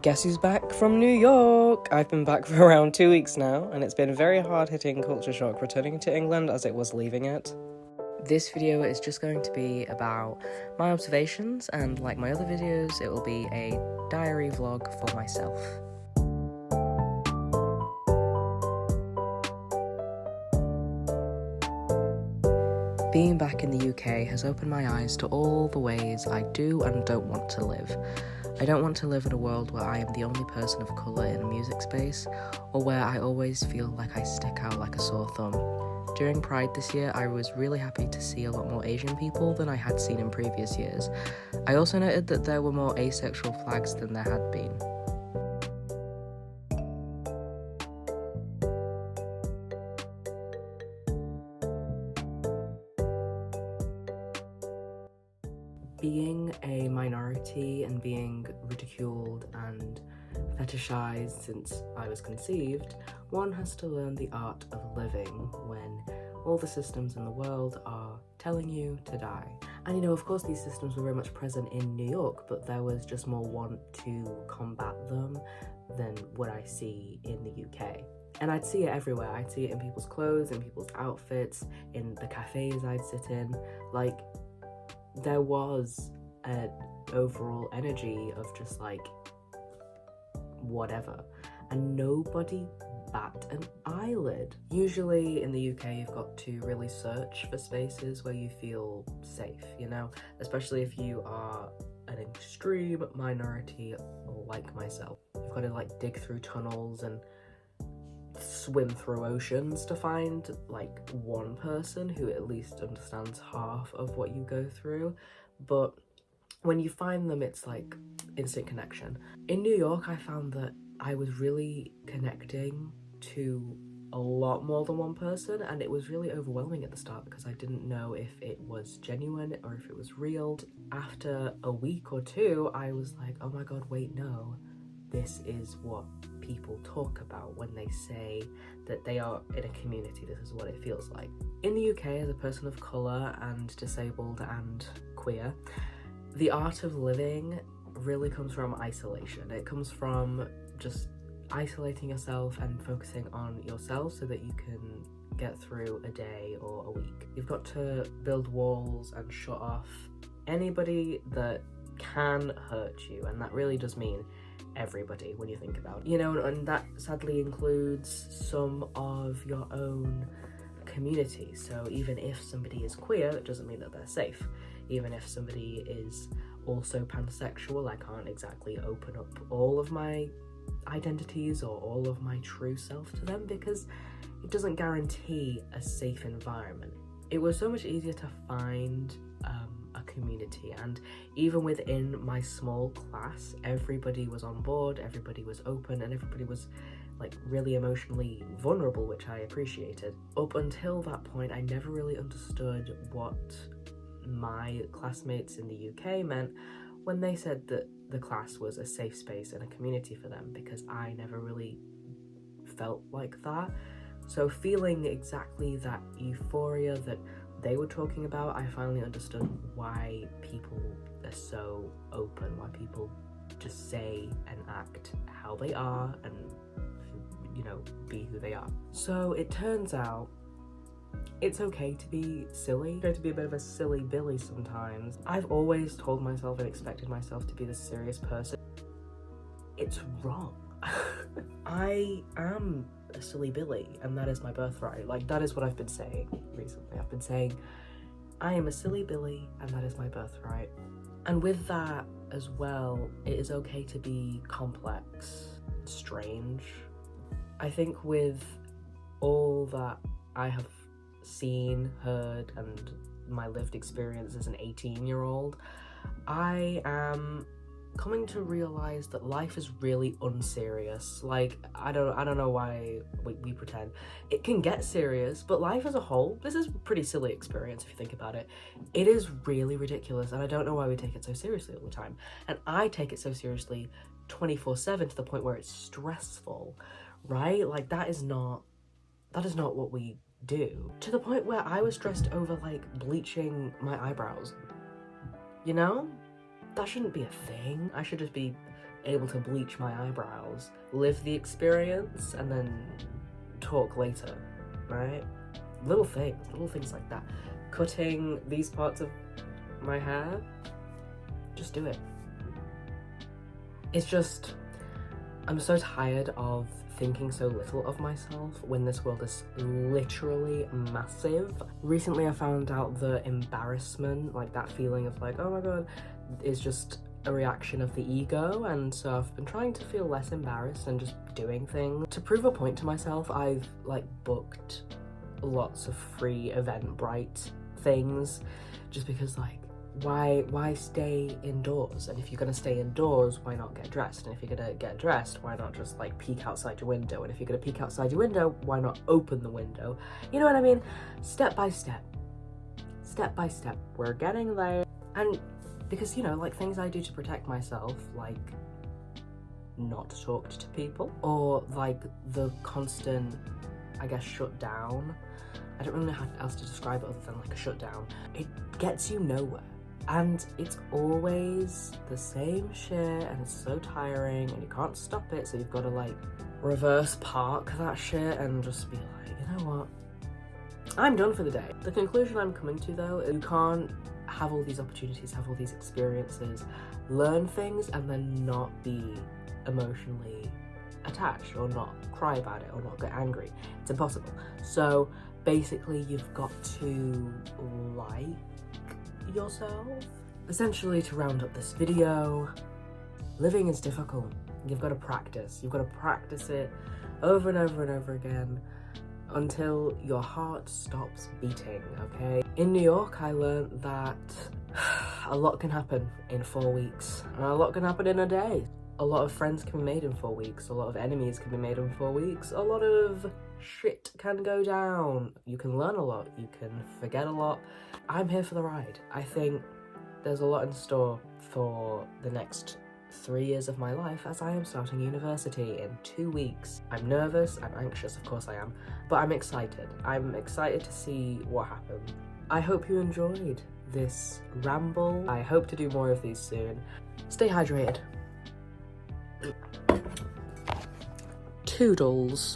Guess who's back from New York? I've been back for around 2 weeks now, and it's been a very hard-hitting culture shock returning to England as it was leaving it. This video is just going to be about my observations, and like my other videos, it will be a diary vlog for myself. Being back in the UK has opened my eyes to all the ways I do and don't want to live. I don't want to live in a world where I am the only person of colour in a music space, or where I always feel like I stick out like a sore thumb. During Pride this year, I was really happy to see a lot more Asian people than I had seen in previous years. I also noted that there were more asexual flags than there had been. Being a minority and being ridiculed and fetishized since I was conceived, one has to learn the art of living when all the systems in the world are telling you to die. And of course these systems were very much present in New York, but there was just more want to combat them than what I see in the UK. And I'd see it everywhere. I'd see it in people's clothes, in people's outfits, in the cafes I'd sit in. Like, there was an overall energy of just like, whatever. And nobody bat an eyelid. Usually in the UK, you've got to really search for spaces where you feel safe, especially if you are an extreme minority like myself. You've got to like dig through tunnels and swim through oceans to find like one person who at least understands half of what you go through. But when you find them, it's like instant connection. In New York, I found that I was really connecting to a lot more than one person, and it was really overwhelming at the start because I didn't know if it was genuine or if it was real. After a week or two, I was like, oh my god, wait, no, this is what people talk about when they say that they are in a community. This is what it feels like. In the UK, as a person of colour and disabled and queer, the art of living really comes from isolation. It comes from just isolating yourself and focusing on yourself so that you can get through a day or a week. You've got to build walls and shut off anybody that can hurt you, and that really does mean everybody when you think about it. And that sadly includes some of your own community. So even if somebody is queer, it doesn't mean that they're safe. Even if somebody is also pansexual, I can't exactly open up all of my identities or all of my true self to them because it doesn't guarantee a safe environment. It was so much easier to find a community, and even within my small class, everybody was on board, everybody was open, and everybody was like really emotionally vulnerable, which I appreciated. Up until that point, I never really understood what my classmates in the UK meant when they said that the class was a safe space and a community for them, because I never really felt like that. So feeling exactly that euphoria that they were talking about, I finally understood why people are so open, why people just say and act how they are and, be who they are. So it turns out it's okay to be silly. It's okay to be a bit of a silly Billy sometimes. I've always told myself and expected myself to be this serious person. It's wrong. I am a silly Billy, and that is my birthright. Like, that is what I've been saying recently. I've been saying, I am a silly Billy, and that is my birthright. And with that as well, it is okay to be complex, strange. I think with all that I have seen, heard, and my lived experience as an 18-year-old, I am coming to realize that life is really unserious. Like, I don't know why we pretend. It can get serious, but life as a whole, this is a pretty silly experience if you think about it. It is really ridiculous, and I don't know why we take it so seriously all the time. And I take it so seriously 24/7 to the point where it's stressful, right? Like, that is not what we do. To the point where I was stressed over like bleaching my eyebrows You know? That shouldn't be a thing. I should just be able to bleach my eyebrows, live the experience, and then talk later, right? Little things like that. Cutting these parts of my hair, just do it. It's just, I'm so tired of thinking so little of myself when this world is literally massive. Recently I found out the embarrassment, like that feeling of like, oh my god, is just a reaction of the ego, and so I've been trying to feel less embarrassed and just doing things. To prove a point to myself, I've like booked lots of free Eventbrite things just because like, why stay indoors? And if you're gonna stay indoors, why not get dressed? And if you're gonna get dressed, why not just like peek outside your window? And if you're gonna peek outside your window, why not open the window? You know what I mean? Step by step, we're getting there. And because, you know, like things I do to protect myself, like not talked to people, or like the constant, I guess, shutdown. I don't really know how else to describe it other than like a shutdown. It gets you nowhere. And it's always the same shit, and it's so tiring, and you can't stop it, so you've got to like reverse park that shit and just be like, you know what? I'm done for the day. The conclusion I'm coming to though is you can't have all these opportunities, have all these experiences, learn things, and then not be emotionally attached, or not cry about it, or not get angry. It's impossible. So basically you've got to like yourself. Essentially, to round up this video, living is difficult. You've got to practice. You've got to practice it over and over and over again until your heart stops beating, okay? In New York, I learned that a lot can happen in 4 weeks, and a lot can happen in a day. A lot of friends can be made in 4 weeks, a lot of enemies can be made in 4 weeks, a lot of shit can go down. You can learn a lot, you can forget a lot. I'm here for the ride. I think there's a lot in store for the next 3 years of my life as I am starting university in 2 weeks. I'm nervous, I'm anxious, of course I am, but I'm excited. I'm excited to see what happens. I hope you enjoyed this ramble. I hope to do more of these soon. Stay hydrated. Toodles.